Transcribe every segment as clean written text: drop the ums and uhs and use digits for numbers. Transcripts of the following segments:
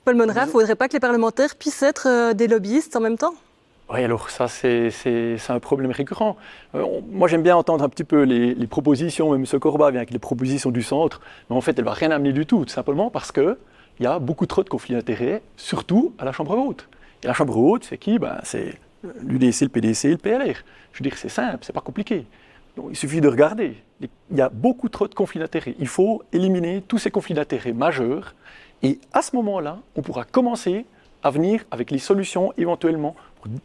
Paul Monnerat, il ne faudrait pas que les parlementaires puissent être des lobbyistes en même temps? Oui, alors ça, c'est un problème récurrent. Moi, j'aime bien entendre un petit peu les propositions, même M. Corbat vient avec les propositions du centre, mais en fait, elle ne va rien amener du tout simplement parce qu'il y a beaucoup trop de conflits d'intérêts, surtout à la Chambre haute. Et la Chambre haute, c'est qui? C'est l'UDC, le PDC et le PLR. Je veux dire, c'est simple, c'est pas compliqué. Donc, il suffit de regarder. Il y a beaucoup trop de conflits d'intérêts. Il faut éliminer tous ces conflits d'intérêts majeurs. Et à ce moment-là, on pourra commencer à venir avec les solutions éventuellement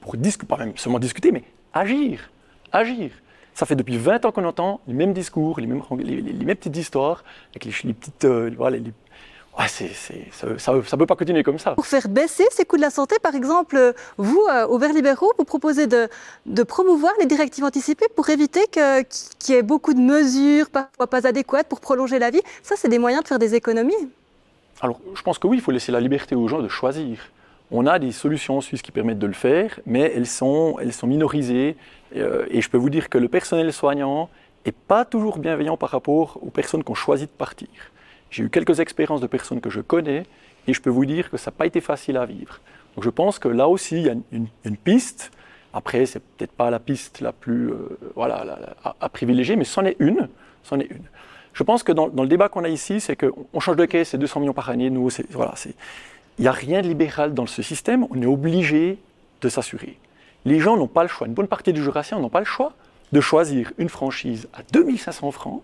pour pas même seulement discuter, mais agir. Agir. Ça fait depuis 20 ans qu'on entend les mêmes discours, les mêmes petites histoires, avec les petites... Ouais, ça ne peut pas continuer comme ça. Pour faire baisser ces coûts de la santé, par exemple, vous, au Verts libéraux, vous proposez de promouvoir les directives anticipées pour éviter qu'il y ait beaucoup de mesures, parfois pas adéquates, pour prolonger la vie. Ça, c'est des moyens de faire des économies. Alors, je pense que oui, il faut laisser la liberté aux gens de choisir. On a des solutions en Suisse qui permettent de le faire, mais elles sont minorisées. Et je peux vous dire que le personnel soignant n'est pas toujours bienveillant par rapport aux personnes qui ont choisi de partir. J'ai eu quelques expériences de personnes que je connais et je peux vous dire que ça n'a pas été facile à vivre. Donc je pense que là aussi, il y a une piste. Après, ce n'est peut-être pas la piste la plus à privilégier, mais c'en est une. Je pense que dans le débat qu'on a ici, c'est qu'on change de caisse, c'est 200 millions par année. Nous, il n'y a rien de libéral dans ce système, on est obligé de s'assurer. Les gens n'ont pas le choix, une bonne partie du Jurassien n'ont pas le choix de choisir une franchise à 2500 francs,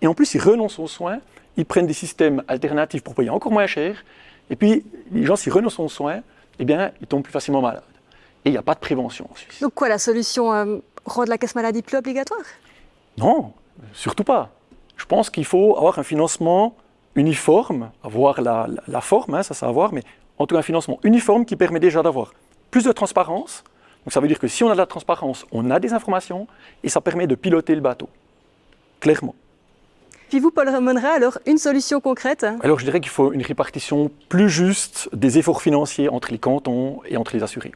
et en plus ils renoncent aux soins, ils prennent des systèmes alternatifs pour payer encore moins cher, et puis les gens s'ils renoncent aux soins, eh bien ils tombent plus facilement malades. Et il n'y a pas de prévention en Suisse. Donc quoi, la solution, rendre la caisse maladie plus obligatoire? Non, surtout pas. Je pense qu'il faut avoir un financement uniforme, avoir la forme, ça c'est à voir, mais en tout cas un financement uniforme qui permet déjà d'avoir plus de transparence. Donc ça veut dire que si on a de la transparence, on a des informations et ça permet de piloter le bateau, clairement. Puis vous, Paul Monnerat, alors une solution concrète? Alors je dirais qu'il faut une répartition plus juste des efforts financiers entre les cantons et entre les assurés.